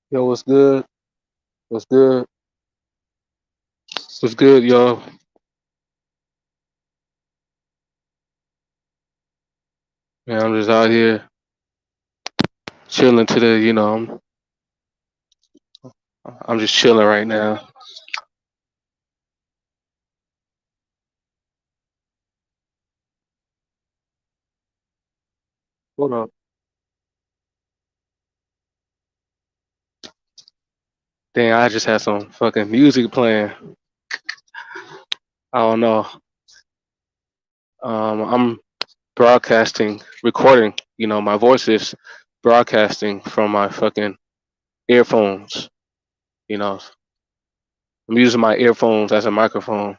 Yo, what's good? What's good? What's good, yo? Man, I'm just out here chilling today. I'm just chilling right now. Hold up. Dang, I just had some fucking music playing. I don't know. I'm broadcasting, recording. My voice is broadcasting from my fucking earphones. You know, I'm using my earphones as a microphone.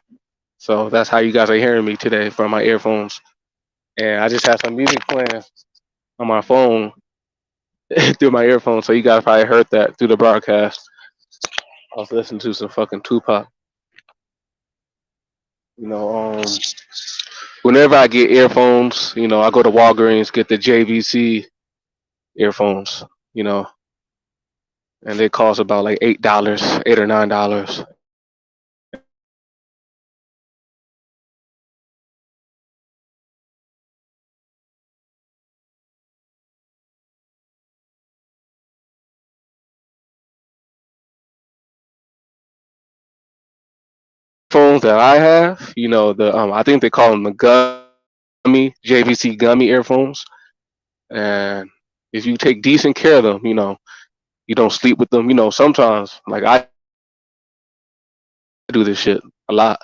So that's how you guys are hearing me today from my earphones. And I just had some music playing on my phone through my earphones. So you guys probably heard that through the broadcast. I was listening to some fucking Tupac. You know, whenever I get earphones, I go to Walgreens, get the JVC earphones, you know, and they cost about like $8, $8 or $9. Phones that I have, the I think they call them the gummy JVC gummy earphones, and if you take decent care of them, you don't sleep with them. Sometimes like I do this shit a lot.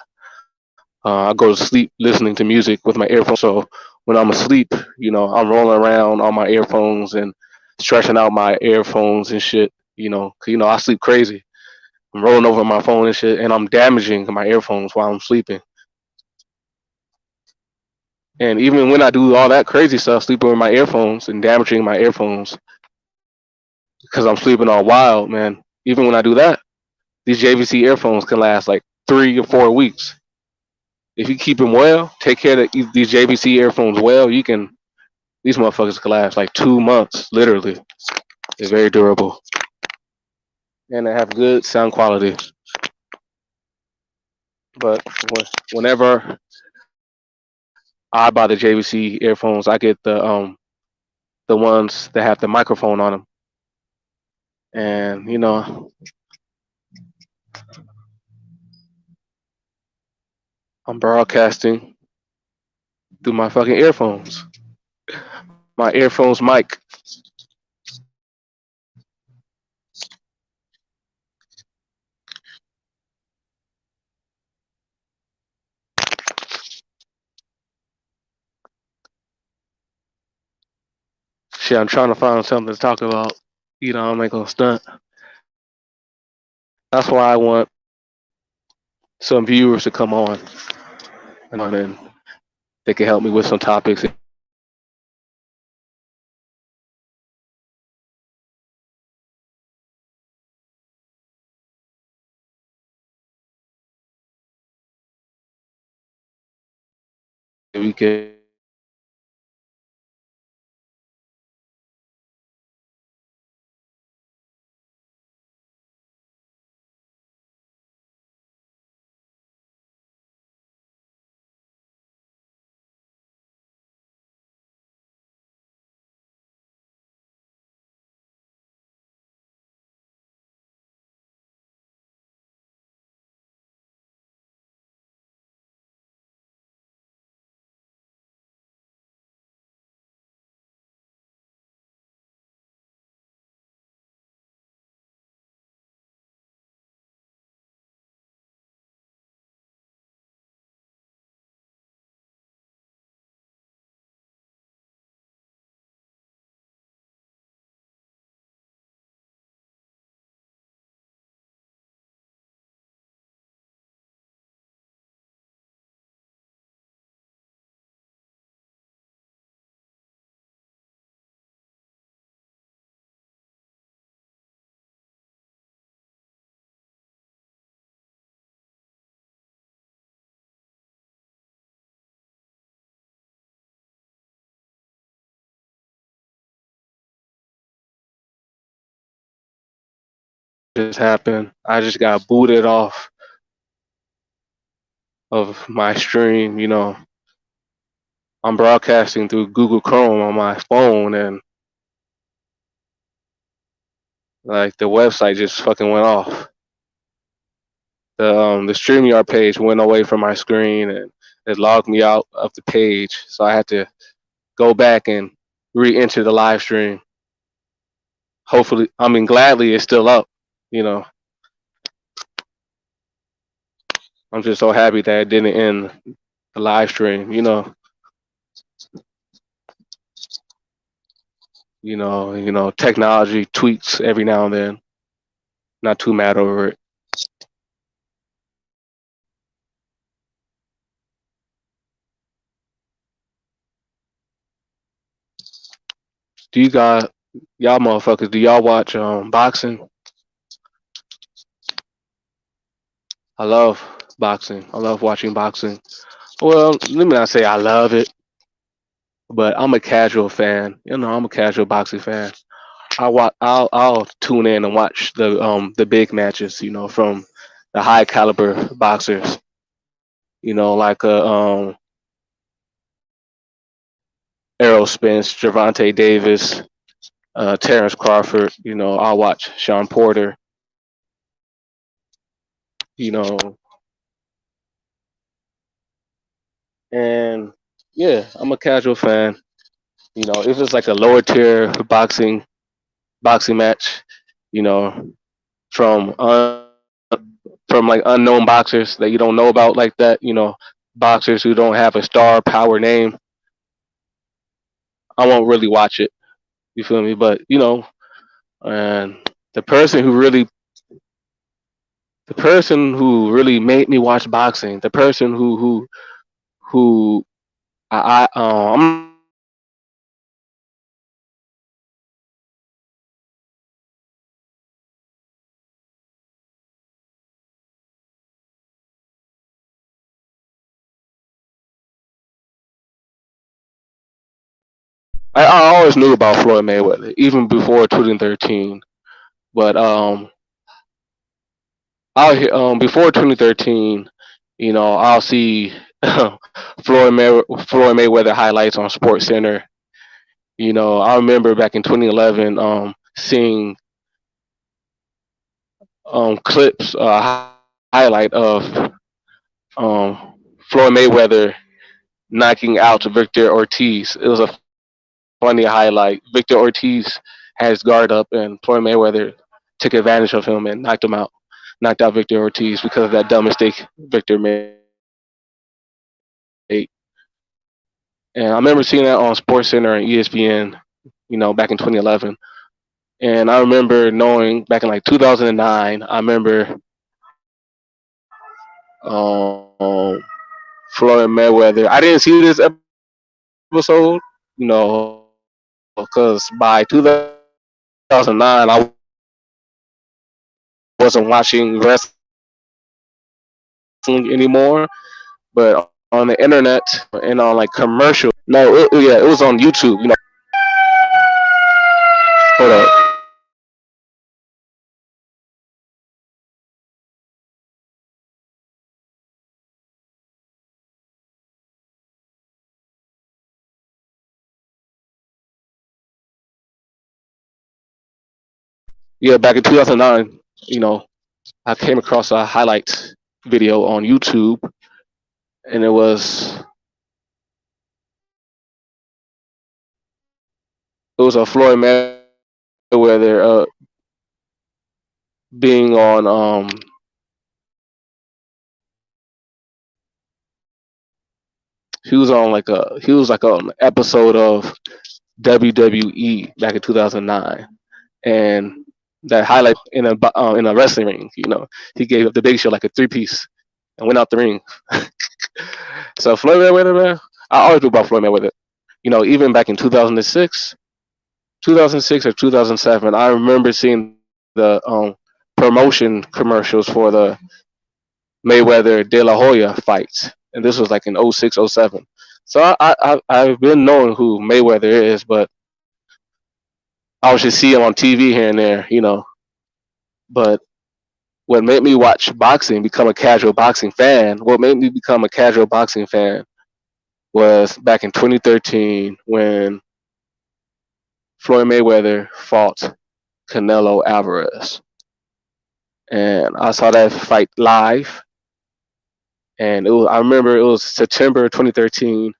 I go to sleep listening to music with my earphones. So when I'm asleep, I'm rolling around on my earphones and stretching out my earphones and shit. 'Cause, I sleep crazy. I'm rolling over my phone and shit, and I'm damaging my earphones while I'm sleeping. And even when I do all that crazy stuff, sleeping with my earphones and damaging my earphones because I'm sleeping all wild, man. Even when I do that, these JVC earphones can last like 3 or 4 weeks. If you keep them well, take care of these JVC earphones well, these motherfuckers can last like 2 months, literally. They're very durable and they have good sound quality. But whenever I buy the JVC earphones, I get the ones that have the microphone on them, and I'm broadcasting through my fucking earphones, my earphones mic. Shit, I'm trying to find something to talk about. I'm not gonna stunt. That's why I want some viewers to come on, and then they can help me with some topics. We can just happened. I just got booted off of my stream. I'm broadcasting through Google Chrome on my phone, and like the website just fucking went off. The StreamYard page went away from my screen, and it logged me out of the page. So I had to go back and re-enter the live stream. Hopefully, gladly it's still up. You know, I'm just so happy that it didn't end the live stream. Technology tweaks every now and then. Not too mad over it. Do you guys, y'all motherfuckers, do y'all watch boxing? I love boxing. I love watching boxing. Well, let me not say I love it, but I'm a casual fan. I'm a casual boxing fan. I'll tune in and watch the big matches. From the high caliber boxers. Like Errol Spence, Gervonta Davis, Terrence Crawford. I'll watch Sean Porter. You know, and yeah, I'm a casual fan. If it's like a lower tier boxing match, you know, from from like unknown boxers that you don't know about like that, boxers who don't have a star power name, I won't really watch it. You feel me? But and the person who really made me watch boxing, the person who I'm I always knew about Floyd Mayweather even before 2013. But before 2013, I'll see Floyd Mayweather highlights on Sports Center. I remember back in 2011 seeing clips highlight of Floyd Mayweather knocking out Victor Ortiz. It was a funny highlight. Victor Ortiz had his guard up, and Floyd Mayweather took advantage of him and knocked him out. Knocked out Victor Ortiz because of that dumb mistake Victor made. And I remember seeing that on Sports Center and ESPN, back in 2011. And I remember knowing back in like 2009, I remember Floyd Mayweather. I didn't see this episode, because by 2009, I wasn't watching wrestling anymore. But on the internet and on like commercial, no, yeah, it was on YouTube. Hold up. Yeah, back in 2009, I came across a highlight video on YouTube, and it was a Floyd Mayweather being on he was like an episode of WWE back in 2009, and that highlight in a wrestling ring. He gave up the Big Show like a 3-piece and went out the ring. So Floyd Mayweather, man, I always knew about Floyd Mayweather. Even back in 2006 or 2007, I remember seeing the promotion commercials for the Mayweather De La Hoya fights, and this was like in 06, 07. So I've been knowing who Mayweather is, but I would just see him on TV here and there, But what made me watch boxing, become a casual boxing fan, what made me become a casual boxing fan was back in 2013 when Floyd Mayweather fought Canelo Alvarez. And I saw that fight live. And I remember it was September 2013.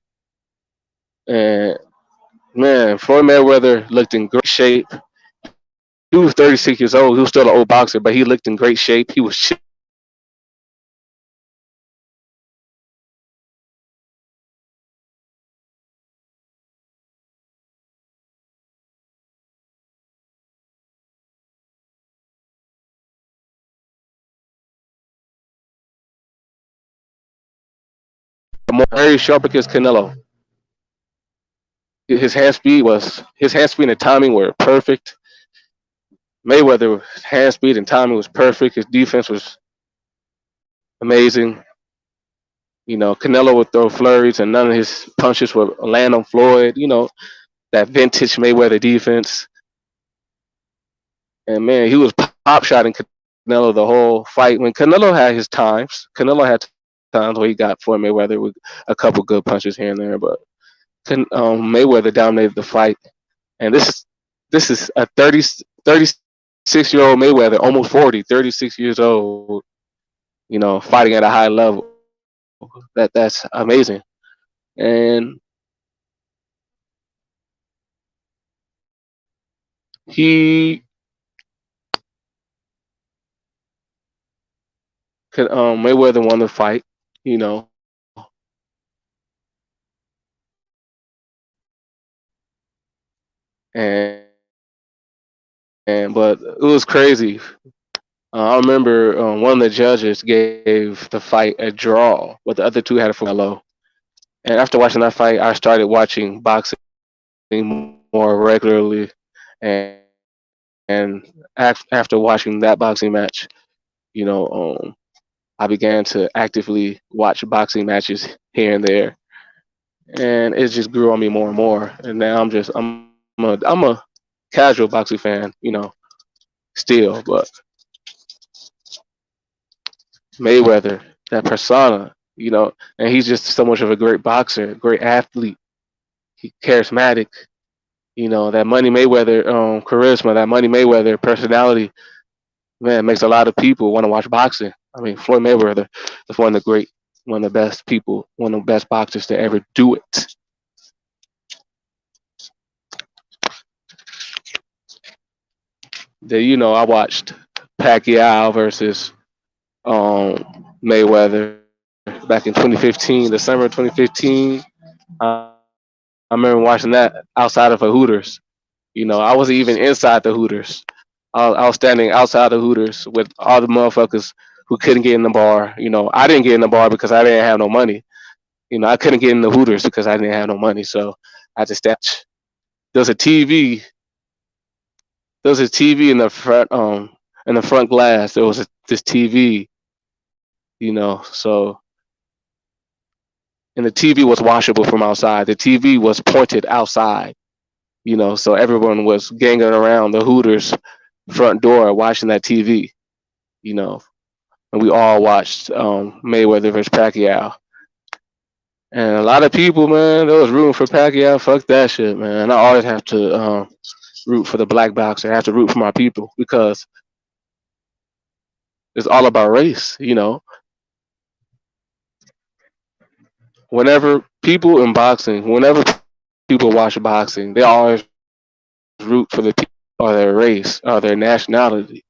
And man, Floyd Mayweather looked in great shape. He was 36 years old. He was still an old boxer, but he looked in great shape. He was very sharp against Canelo. His hand speed and timing were perfect. Mayweather's hand speed and timing was perfect. His defense was amazing. You know, Canelo would throw flurries and none of his punches would land on Floyd. You know, that vintage Mayweather defense. And man, he was pop shotting Canelo the whole fight. When Canelo had his times, Canelo had times where he got Floyd Mayweather with a couple good punches here and there, but Mayweather dominated the fight. And this is a 36-year-old Mayweather, almost 40, 36 years old, you know, fighting at a high level. That's amazing. And he Mayweather won the fight, you know, and but it was crazy. I remember one of the judges gave the fight a draw, but the other two had it for Canelo. And after watching that fight, I started watching boxing more regularly, and after watching that boxing match, you know, I began to actively watch boxing matches here and there, and it just grew on me more and more. And now I'm a casual boxing fan, you know, still, but Mayweather, that persona, you know, and he's just so much of a great boxer, great athlete, he charismatic, you know, that Money Mayweather charisma, that Money Mayweather personality, man, makes a lot of people want to watch boxing. I mean, Floyd Mayweather is one of the best people, one of the best boxers to ever do it. You know, I watched Pacquiao versus Mayweather back in 2015, December 2015. I remember watching that outside of a Hooters. You know, I wasn't even inside the Hooters. I was standing outside the Hooters with all the motherfuckers who couldn't get in the bar. You know, I didn't get in the bar because I didn't have no money. You know, I couldn't get in the Hooters because I didn't have no money. So I just stand. There's a TV. There's a TV in the front glass. This TV. You know, so and the TV was washable from outside. The TV was pointed outside. You know, so everyone was ganging around the Hooters front door watching that TV. You know, and we all watched Mayweather versus Pacquiao. And a lot of people, man, they was rooting for Pacquiao. Fuck that shit, man. I always have to root for the black boxer. I have to root for my people because it's all about race. You know, whenever people watch boxing, they always root for the people or their race or their nationality.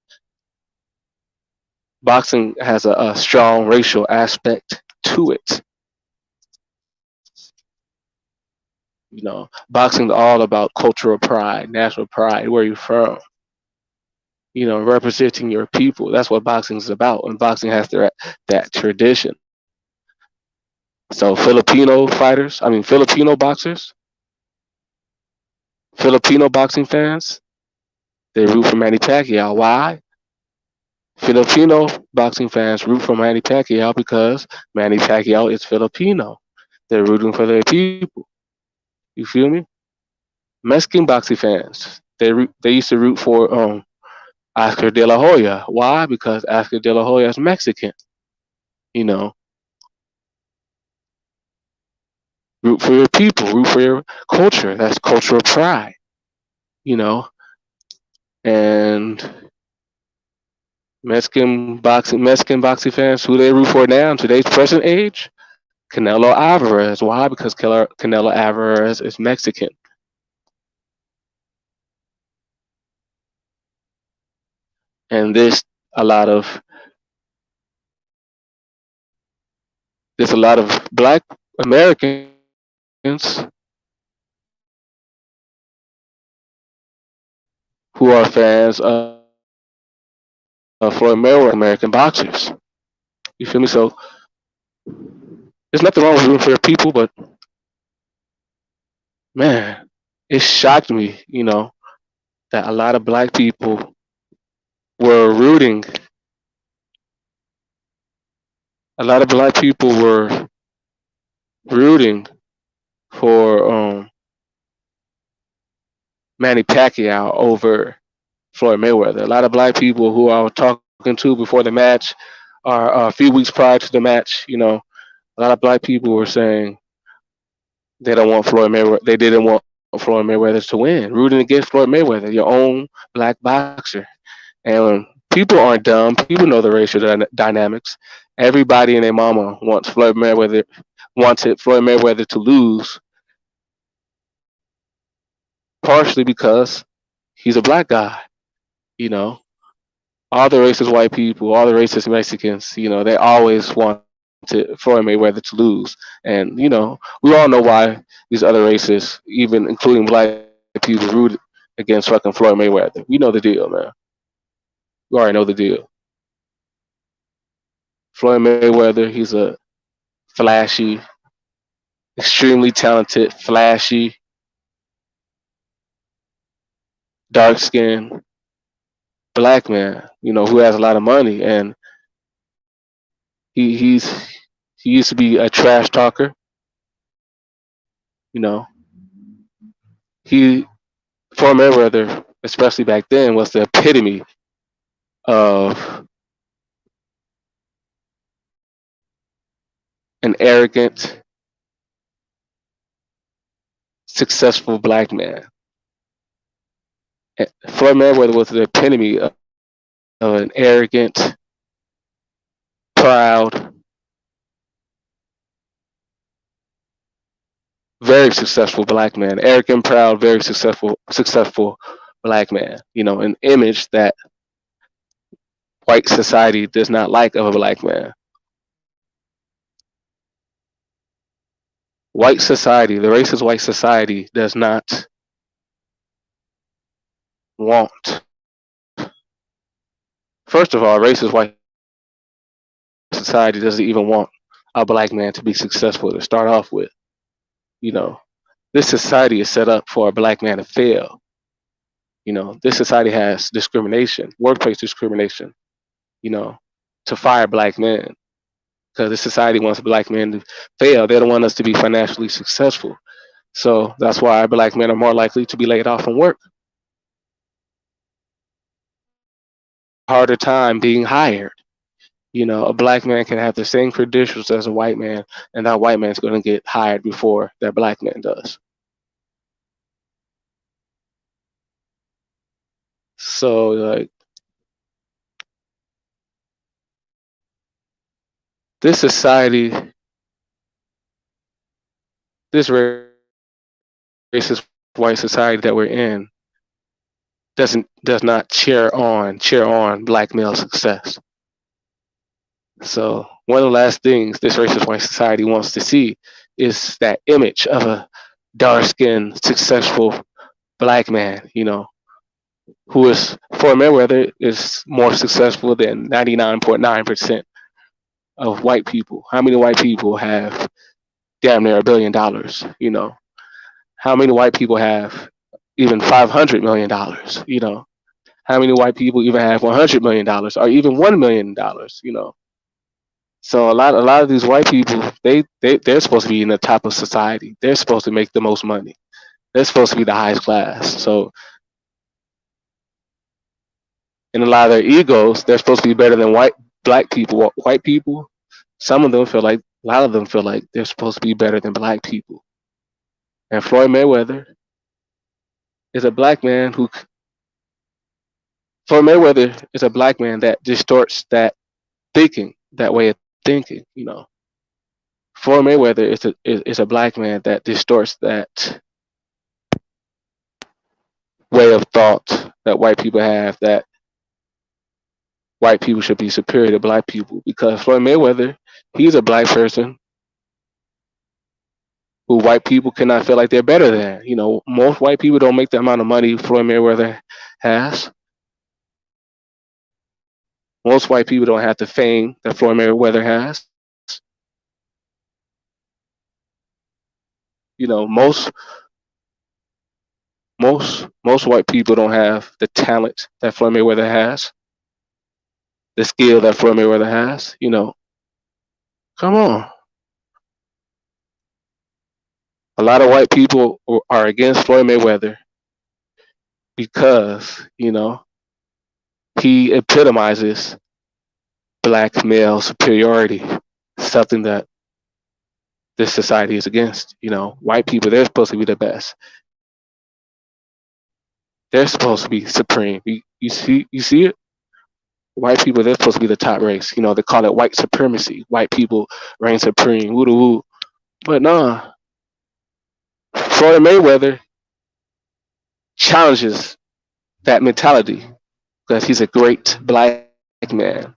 Boxing has a strong racial aspect to it. You know, boxing's all about cultural pride, national pride, where you're from. You know, representing your people. That's what boxing is about, and boxing has that tradition. So Filipino boxers, Filipino boxing fans, they root for Manny Pacquiao. Why? Filipino boxing fans root for Manny Pacquiao because Manny Pacquiao is Filipino. They're rooting for their people. You feel me? Mexican boxing fans, they used to root for Oscar De La Hoya. Why? Because Oscar De La Hoya is Mexican. You know, root for your people, root for your culture. That's cultural pride. You know, and Mexican boxing fans, who they root for now in today's present age, Canelo Alvarez. Why? Because Canelo Alvarez is Mexican. And a lot of there's a lot of black Americans who are fans of Floyd Mayweather, American boxers. You feel me? So there's nothing wrong with rooting for your people, but man, it shocked me, that a lot of black people were rooting. A lot of black people were rooting for Manny Pacquiao over Floyd Mayweather. A lot of black people who I was talking to before the match, or a few weeks prior to the match, a lot of black people were saying they don't want Floyd Mayweather. They didn't want Floyd Mayweather to win, rooting against Floyd Mayweather, your own black boxer. And people aren't dumb. People know the racial dynamics. Everybody and their mama wanted Floyd Mayweather to lose, partially because he's a black guy. You know, all the racist white people, all the racist Mexicans, they always wanted Floyd Mayweather to lose. And, we all know why these other races, even including black people, rooted against fucking Floyd Mayweather. We know the deal, man. We already know the deal. Floyd Mayweather, he's a flashy, extremely talented, flashy, dark skinned black man, who has a lot of money. And he used to be a trash talker. You know, he Floyd Mayweather, especially back then, was the epitome of an arrogant, successful black man. Floyd Mayweather was the epitome of an arrogant, proud, very successful black man. Arrogant, proud, very successful black man. An image that white society does not like of a black man. White society, the racist white society, does not want. First of all, racist white society doesn't even want a black man to be successful to start off with. This society is set up for a black man to fail. This society has discrimination, workplace discrimination, to fire black men, because this society wants black men to fail. They don't want us to be financially successful. So that's why black men are more likely to be laid off from work. Harder time being hired. A black man can have the same credentials as a white man, and that white man's going to get hired before that black man does. So, like, this society, this racist white society that we're in, does not cheer on black male success. So one of the last things this racist white society wants to see is that image of a dark-skinned, successful black man, who is, Floyd Mayweather is more successful than 99.9% of white people. How many white people have damn near $1 billion? How many white people have even $500 million? How many white people even have $100 million or even $1 million? So a lot of these white people, they're supposed to be in the top of society. They're supposed to make the most money. They're supposed to be the highest class. So in a lot of their egos, they're supposed to be better than black people. White people, some of them feel like a lot of them feel like they're supposed to be better than black people. And Floyd Mayweather is a black man who Floyd Mayweather is a black man that distorts that thinking, that way of thinking. Floyd Mayweather is a black man that distorts that way of thought that white people have, that white people should be superior to black people, because Floyd Mayweather, he's a black person who white people cannot feel like they're better than. Most white people don't make the amount of money Floyd Mayweather has. Most white people don't have the fame that Floyd Mayweather has. Most white people don't have the talent that Floyd Mayweather has, the skill that Floyd Mayweather has. Come on. A lot of white people are against Floyd Mayweather because, he epitomizes black male superiority, something that this society is against. White people, they're supposed to be the best. They're supposed to be supreme. You see it? White people, they're supposed to be the top race. They call it white supremacy. White people reign supreme. Woo woo. But nah, Floyd Mayweather challenges that mentality because he's a great black man.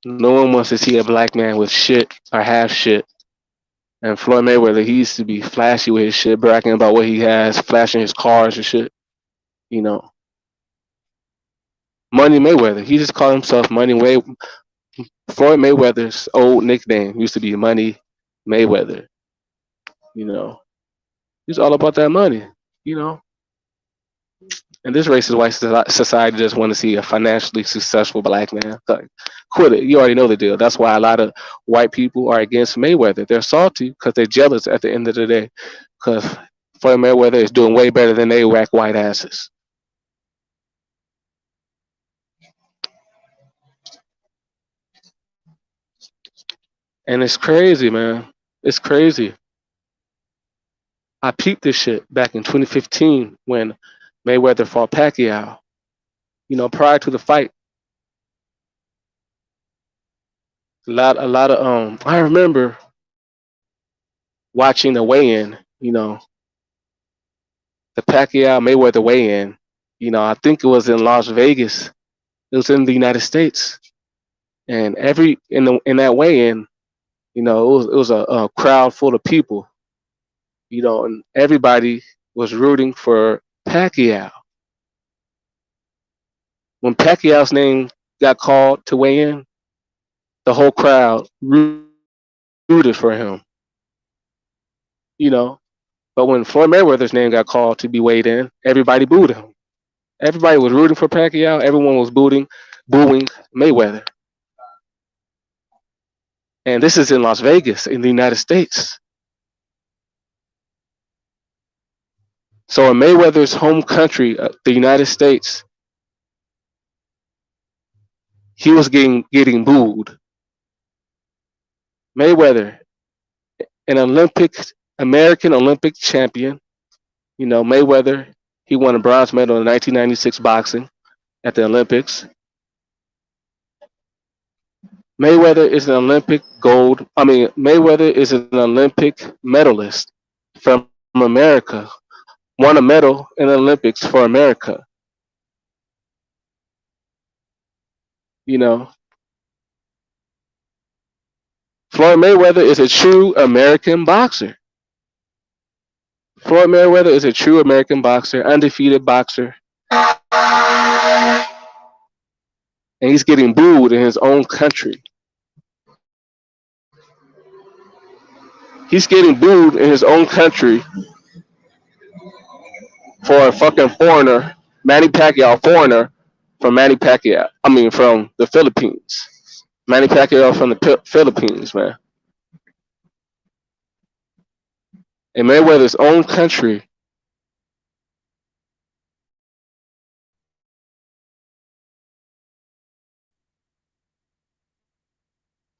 No one wants to see a black man with shit or half shit. And Floyd Mayweather, he used to be flashy with his shit, bragging about what he has, flashing his cars and shit. Money Mayweather. He just called himself Money Mayweather. Floyd Mayweather's old nickname used to be Money Mayweather. He's all about that money. You know, And this racist white society just want to see a financially successful black man. Like, quit it. You already know the deal. That's why a lot of white people are against Mayweather. They're salty because they're jealous at the end of the day. Because Floyd Mayweather is doing way better than they whack white asses. And it's crazy, man. It's crazy. I peeped this shit back in 2015 when Mayweather fought Pacquiao. Prior to the fight, a lot of I remember watching the weigh-in. The Pacquiao Mayweather weigh-in. I think it was in Las Vegas. It was in the United States, and in that weigh-in, it was a crowd full of people. And everybody was rooting for Pacquiao. When Pacquiao's name got called to weigh in, the whole crowd rooted for him. But when Floyd Mayweather's name got called to be weighed in, everybody booed him. Everybody was rooting for Pacquiao. Everyone was booing Mayweather. And this is in Las Vegas, in the United States. So in Mayweather's home country, the United States, he was getting booed. Mayweather, an American Olympic champion. Mayweather, he won a bronze medal in 1996 boxing at the Olympics. Mayweather is an Olympic medalist from America. Won a medal in the Olympics for America. Floyd Mayweather is a true American boxer. Floyd Mayweather is a true American boxer, undefeated boxer. And he's getting booed in his own country. He's getting booed in his own country for a fucking foreigner, Manny Pacquiao, foreigner from Manny Pacquiao. I mean, from the Philippines. Manny Pacquiao from the Philippines, man. In Mayweather's own country,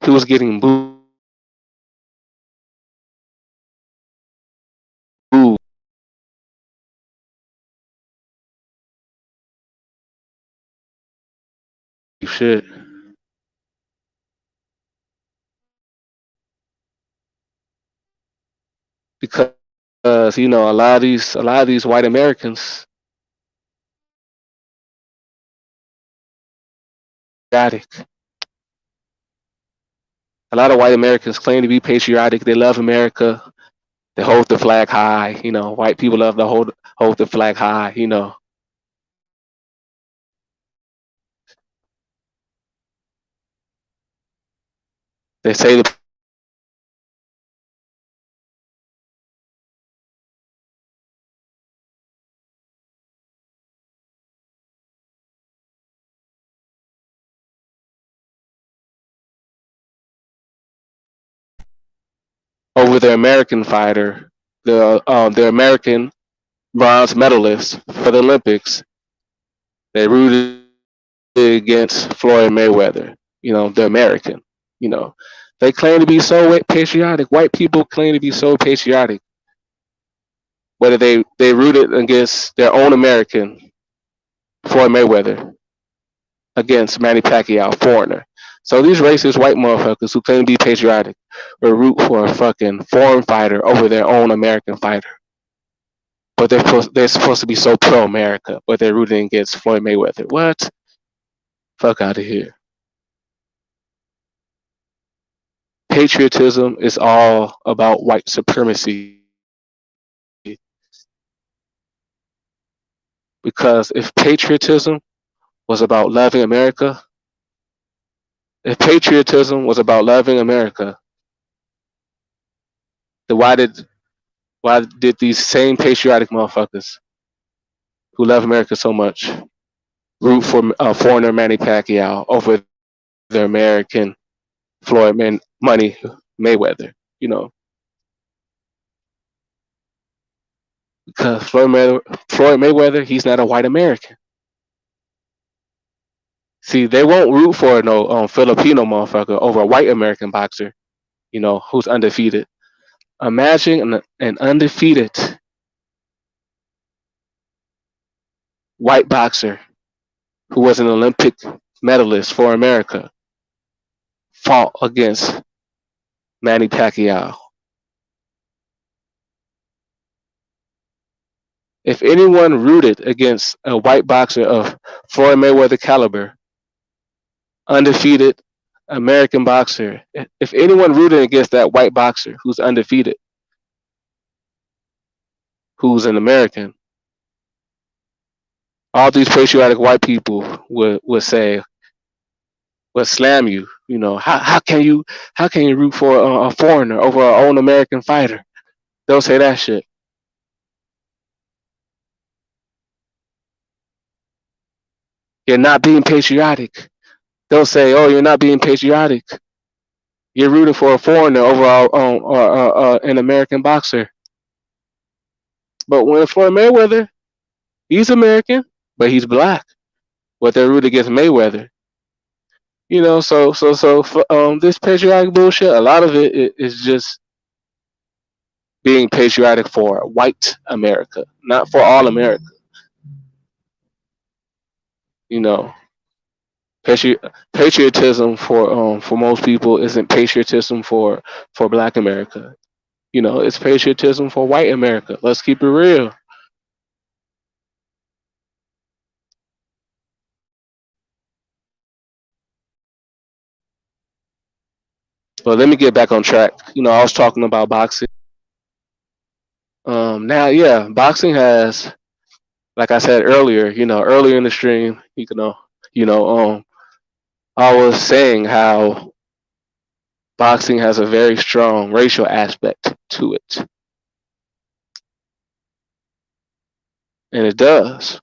he was getting booed. Shit. Because a lot of these white Americans patriotic. A lot of white Americans claim to be patriotic. They love America. They hold the flag high. White people love to hold the flag high. They say the over the American fighter, the American bronze medalist for the Olympics. They rooted against Floyd Mayweather. The American. You know, they claim to be so patriotic. White people claim to be so patriotic, whether they rooted against their own American, Floyd Mayweather, against Manny Pacquiao, foreigner. So these racist white motherfuckers who claim to be patriotic will root for a fucking foreign fighter over their own American fighter. But they're supposed to be so pro America, but they're rooting against Floyd Mayweather. What? Fuck out of here. Patriotism is all about white supremacy. Because if patriotism was about loving America, if patriotism was about loving America, then why did these same patriotic motherfuckers who love America so much root for foreigner Manny Pacquiao over the American Money Mayweather? Because Floyd Mayweather, he's not a white American. See, they won't root for no Filipino motherfucker over a white American boxer, who's undefeated. Imagine an undefeated white boxer who was an Olympic medalist for America fought against Manny Pacquiao. If anyone rooted against a white boxer of Floyd Mayweather caliber, undefeated American boxer, if anyone rooted against that white boxer who's undefeated, who's an American, all these patriotic white people would say, would slam you. How can you root for a foreigner over our own American fighter? They'll say that shit. You're not being patriotic. They'll say, "Oh, you're not being patriotic. You're rooting for a foreigner over an American boxer." But when Floyd Mayweather, he's American, but he's black. But they're rooting against Mayweather. This patriotic bullshit. A lot of it is just being patriotic for white America, not for all America. You know, patriotism for most people isn't patriotism for Black America. It's patriotism for white America. Let's keep it real. But let me get back on track. I was talking about boxing. Now, yeah, boxing has, like I said earlier, earlier in the stream, you know, I was saying how boxing has a very strong racial aspect to it. and it does.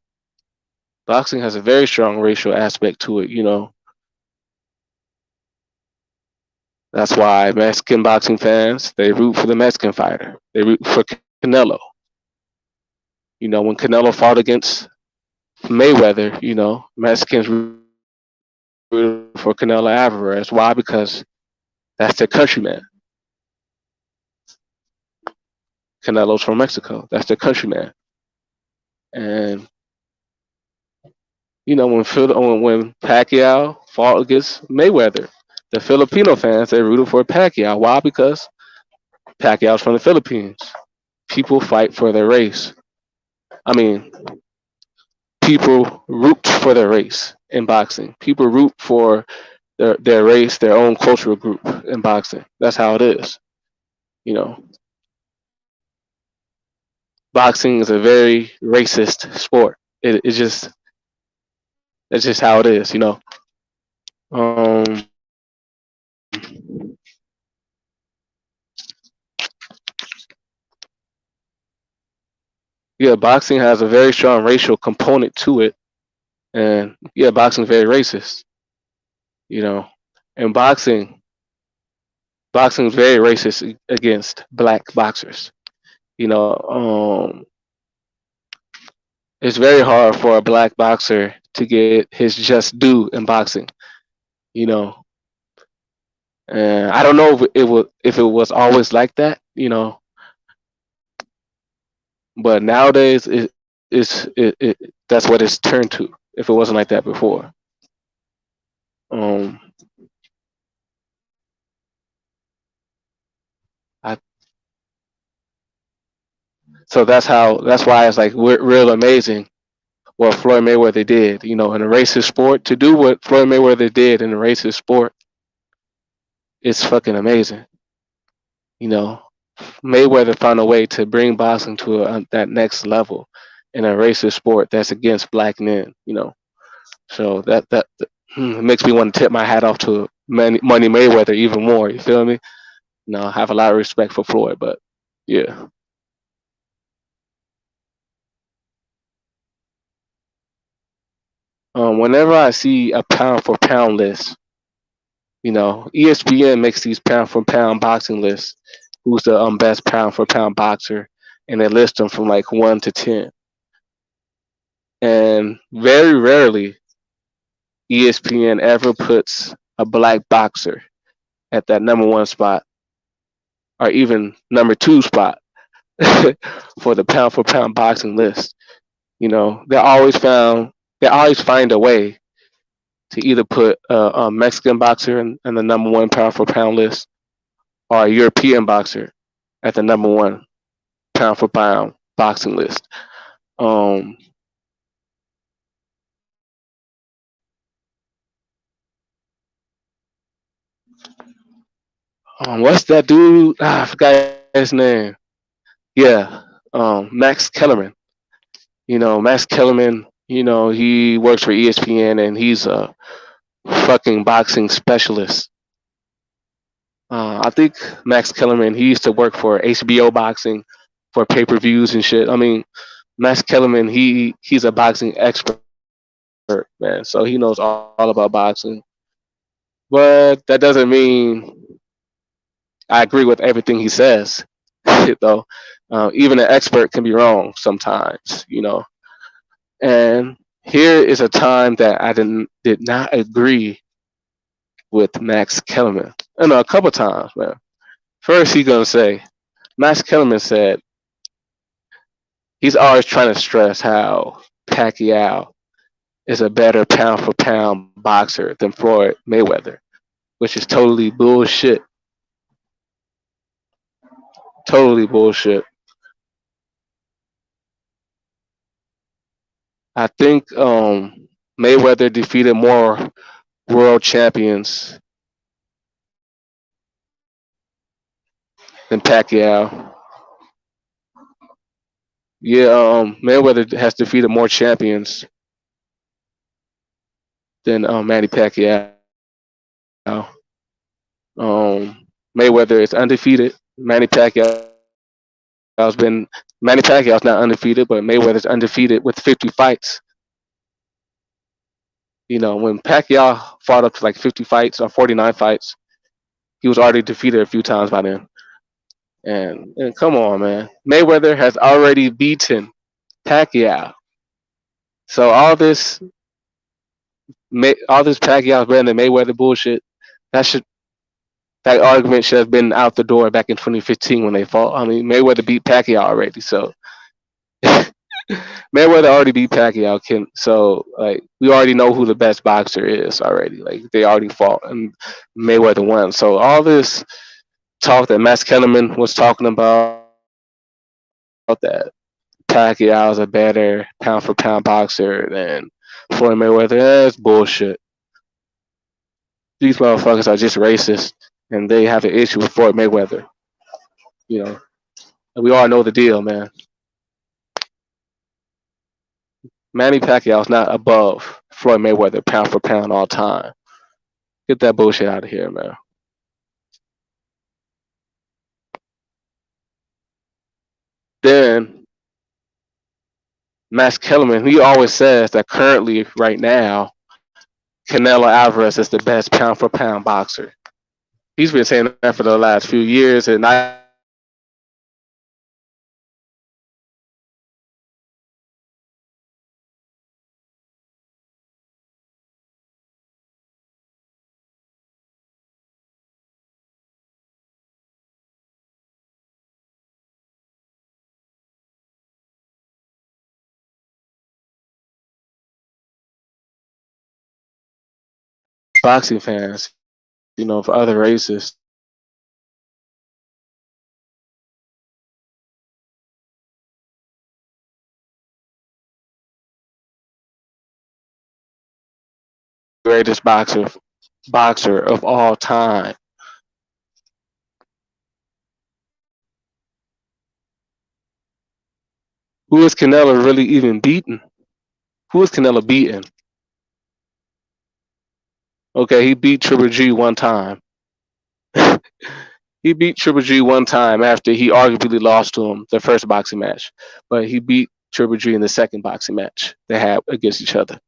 Boxing has a very strong racial aspect to it. That's why Mexican boxing fans, they root for the Mexican fighter. They root for Canelo. When Canelo fought against Mayweather, Mexicans rooted for Canelo Alvarez. Why? Because that's their countryman. Canelo's from Mexico. That's their countryman. And when Pacquiao fought against Mayweather, the Filipino fans, they rooted for Pacquiao. Why? Because Pacquiao's from the Philippines. People fight for their race. I mean, people root for their race in boxing. People root for their race, their own cultural group in boxing. That's how it is. You know, Boxing is a very racist sport. It's just how it is. Um, yeah, boxing has a very strong racial component to it, and yeah, boxing is very racist. You know, and boxing is very racist against black boxers. You know, it's very hard for a black boxer to get his just due in boxing. You know, and I don't know if it was always like that. But nowadays that's what it's turned to. If it wasn't like that before, um, I, so that's why it's like real amazing what Floyd Mayweather did. In a racist sport, to do what Floyd Mayweather did in a racist sport, it's fucking amazing. You know, Mayweather found a way to bring boxing to that next level in a racist sport that's against black men. So that makes me want to tip my hat off to Money Mayweather even more. You feel me? I have a lot of respect for Floyd, but yeah. Whenever I see a pound for pound list, ESPN makes these pound for pound boxing lists. Who's the best pound for pound boxer? And they list them from like 1 to 10. And very rarely ESPN ever puts a black boxer at that number one spot or even number two spot for the pound for pound boxing list. They always find a way to either put a Mexican boxer in the number one pound for pound list or a European boxer at the number one pound for pound boxing list. Um, what's that dude? I forgot his name. Yeah, Max Kellerman. Max Kellerman. He works for ESPN and he's a fucking boxing specialist. I think Max Kellerman. He used to work for HBO Boxing for pay-per-views and shit. I mean, Max Kellerman. He's a boxing expert, man. So he knows all about boxing. But that doesn't mean I agree with everything he says. Though, even an expert can be wrong sometimes. And here is a time that I did not agree with Max Kellerman. I know a couple times, man. First, he's gonna say Max Kellerman said he's always trying to stress how Pacquiao is a better pound for pound boxer than Floyd Mayweather, which is totally bullshit. Totally bullshit. I think Mayweather defeated more world champions than Pacquiao. Yeah, Mayweather has defeated more champions than Manny Pacquiao. Mayweather is undefeated. Manny Pacquiao been Manny Pacquiao's not undefeated, but Mayweather's undefeated with 50 fights. You know, when Pacquiao fought up to like 50 fights or 49 fights, he was already defeated a few times by then. And come on, man, Mayweather has already beaten Pacquiao. So all this Pacquiao better than Mayweather bullshit. That should that argument should have been out the door back in 2015 when they fought. I mean, Mayweather beat Pacquiao already, so Mayweather already beat Pacquiao. So like we already know who the best boxer is already. Like they already fought and Mayweather won. So all this talk that Max Kellerman was talking about that Pacquiao is a better pound for pound boxer than Floyd Mayweather, that's bullshit. These motherfuckers are just racist and they have an issue with Floyd Mayweather. You know, and we all know the deal, man. Manny Pacquiao is not above Floyd Mayweather pound for pound all time. Get that bullshit out of here, man. Then Max Kellerman, he always says that currently, right now, Canelo Alvarez is the best pound for pound boxer. He's been saying that for the last few years, and I boxing fans, for other races, greatest boxer of all time. Who is Canelo really even beaten? Who is Canelo beaten? Okay, he beat Triple G one time. He beat Triple G one time after he arguably lost to him the first boxing match, but he beat Triple G in the second boxing match they had against each other.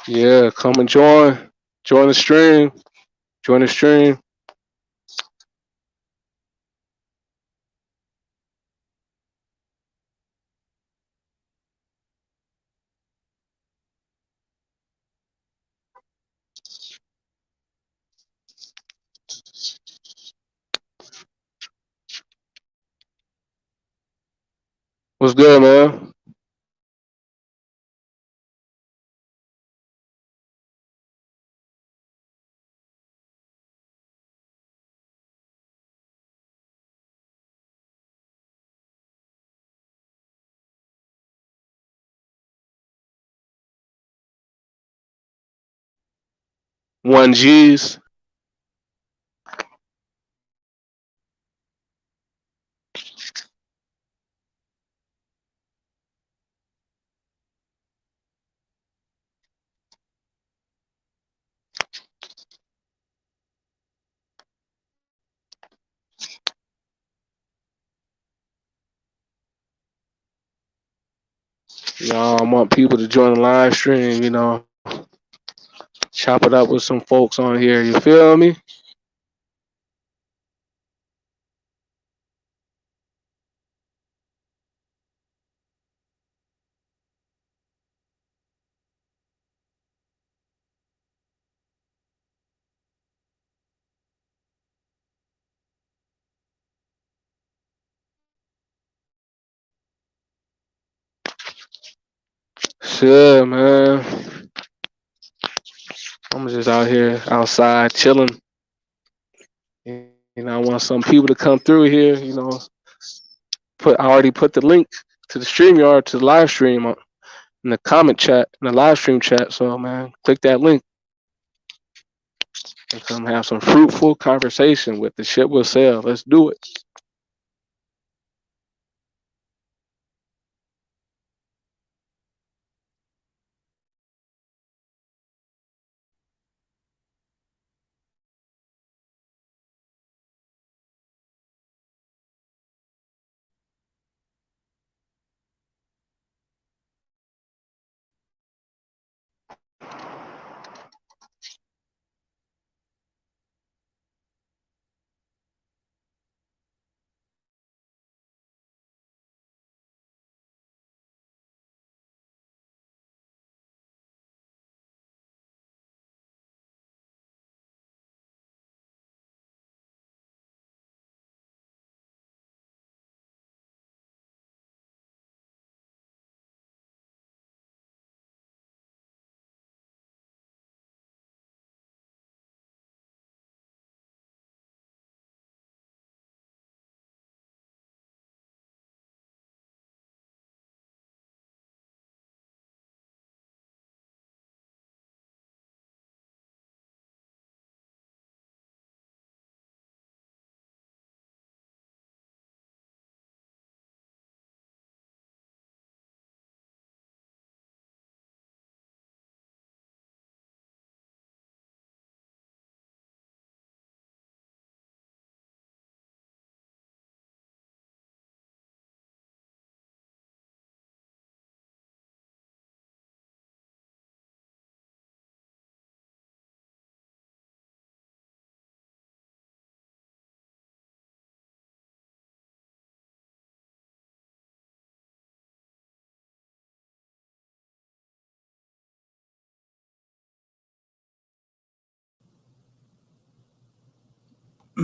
Yeah, come and join. Join the stream. Join the stream. What's good, man? One G's. I want people to join the live stream. Chop it up with some folks on here. You feel me? Shit, man. I'm just out here outside chilling. I want some people to come through here. I already put the link to the StreamYard to the live stream in the comment chat in the live stream chat. So man, click that link and come have some fruitful conversation with the ship will sail. Let's do it.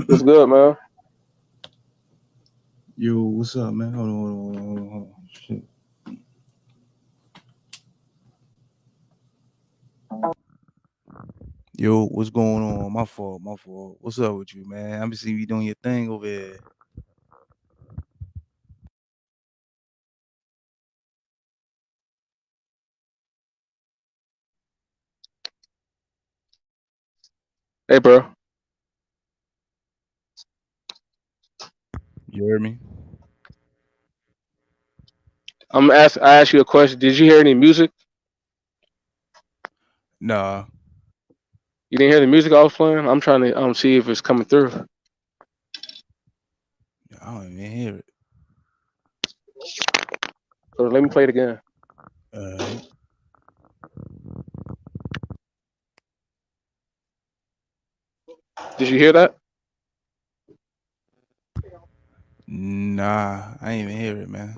What's good, man? Yo, what's up, man? Hold on. Shit. Yo, what's going on? My fault. What's up with you, man? I'm seeing you doing your thing over there. Hey, bro. You heard me? I asked you a question. Did you hear any music? Nah, You didn't hear the music I was playing? I'm trying to see if it's coming through. I don't even hear it. So let me play it again. All right. Did you hear that? Nah, I ain't even hear it, man.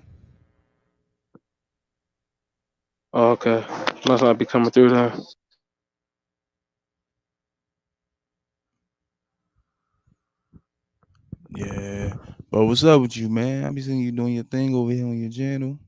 Oh, okay. Must not be coming through there. Yeah. But what's up with you, man? I be seeing you doing your thing over here on your channel.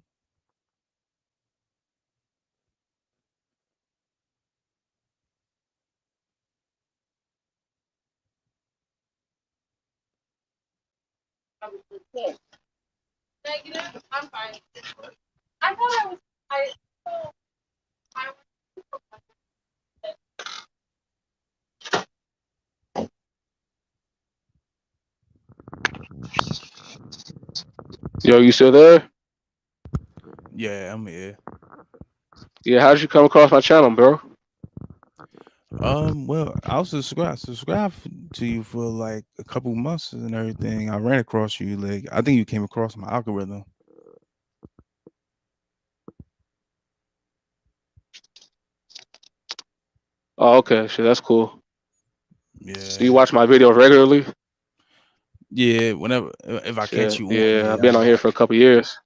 Yo, you still there? Yeah, I'm here. Yeah, how did you come across my channel, bro? Well, I was to you for like a couple months and everything. I ran across you, like I think you came across my algorithm. Oh, okay. Shit, that's cool. So you Yeah, watch my videos regularly? yeah. Whenever if I catch Shit, you on, yeah. I've yeah, I been on here watch. for a couple years.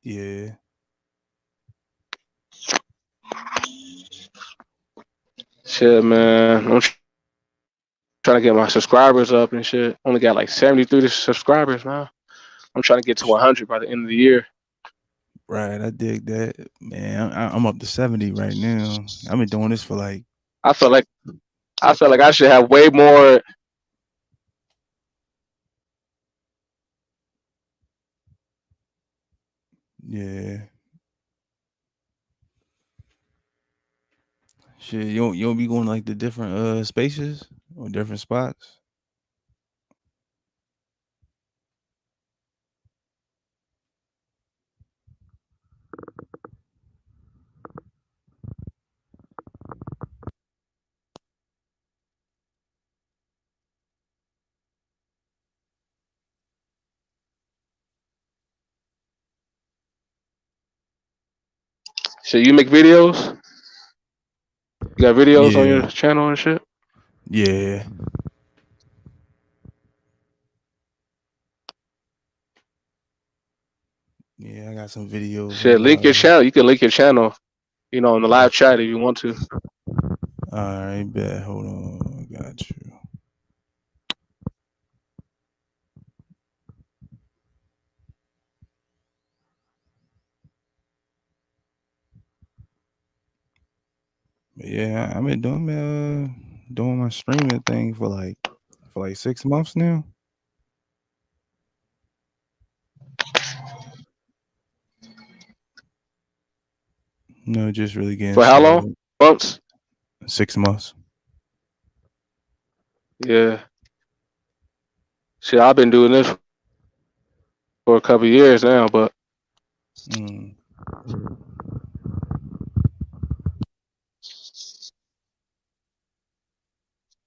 Yeah, Shit, man. I'm trying to get my subscribers up and shit. Only got like 73 subscribers now. I'm trying to get to 100 by the end of the year. right. I dig that, man. I'm up to 70 right now. I've been doing this for like, I feel like I should have way more. yeah, shit. You don't be going like the different spaces or different spots. Shit, you make videos? You got videos on your Yeah, channel and shit? yeah, yeah. I got some videos Shit, on. link your channel. You can link your channel, in the live chat if you want to. All right, bet. Hold on, I got you. But yeah, I've been doing my streaming thing for like 6 months now. No, just really getting For how long? started. Months? 6 months. Yeah. Shit, I've been doing this for a couple years now, but Mm.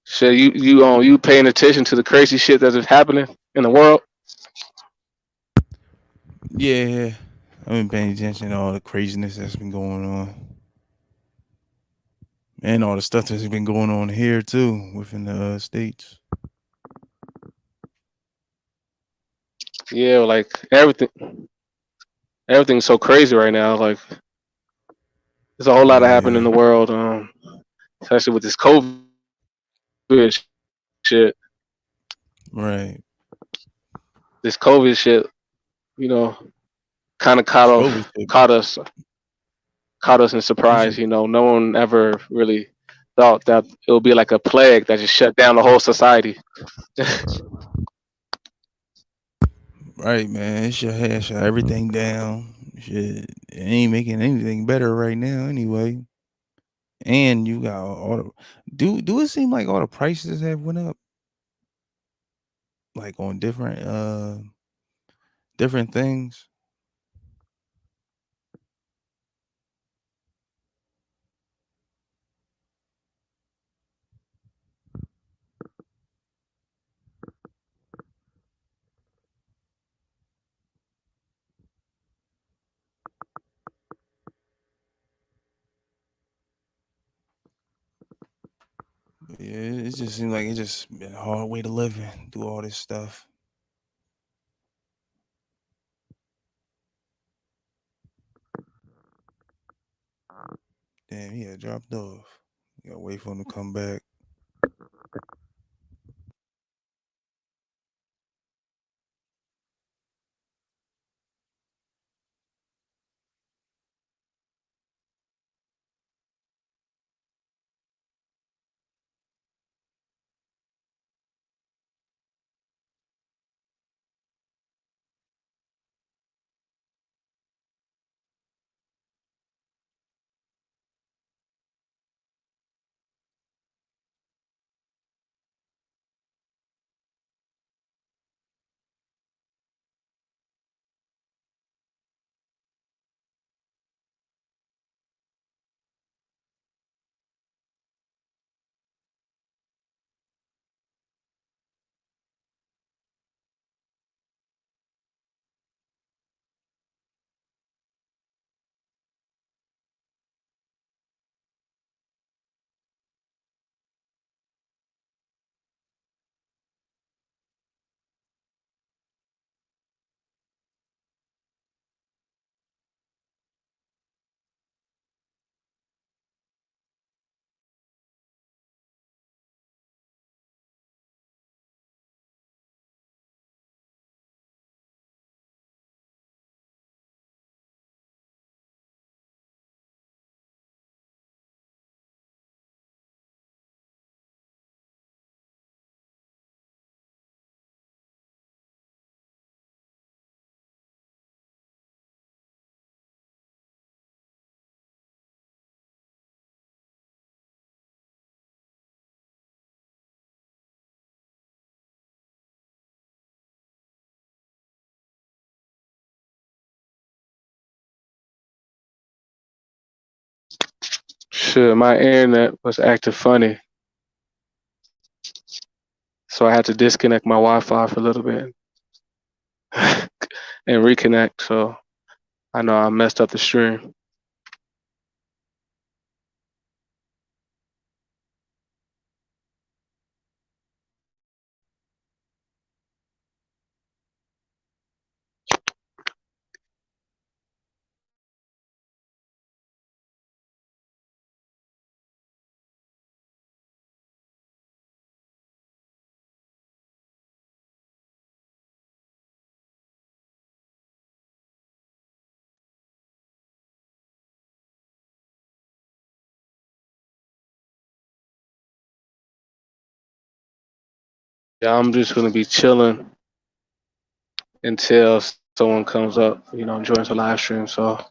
shit, you paying attention to the crazy shit that is happening in the world? Yeah, I've been paying attention to all the craziness that's been going on, and all the stuff that's been going on here too within the states. Yeah, like everything's so crazy right now. Like there's a whole lot of happening in Yeah, the world, especially with this COVID shit. right. This COVID shit, you know, kind of This COVID shit. caught us in You surprise. said, No one ever really thought that it would be like a plague that just shut down the whole society. right, man. It shut everything down. Shit, it ain't making anything better right now, anyway. And you got all the do it seem like all the prices have went up like on different things? Yeah, it just seems like it's just been a hard way to living through all this stuff. Damn, he had dropped off. You gotta wait for him to come back. Shit, my internet was acting funny, so I had to disconnect my Wi-Fi for a little bit and reconnect. So I know I messed up the stream. Yeah, I'm just gonna be chilling until someone comes up, joins the live stream. So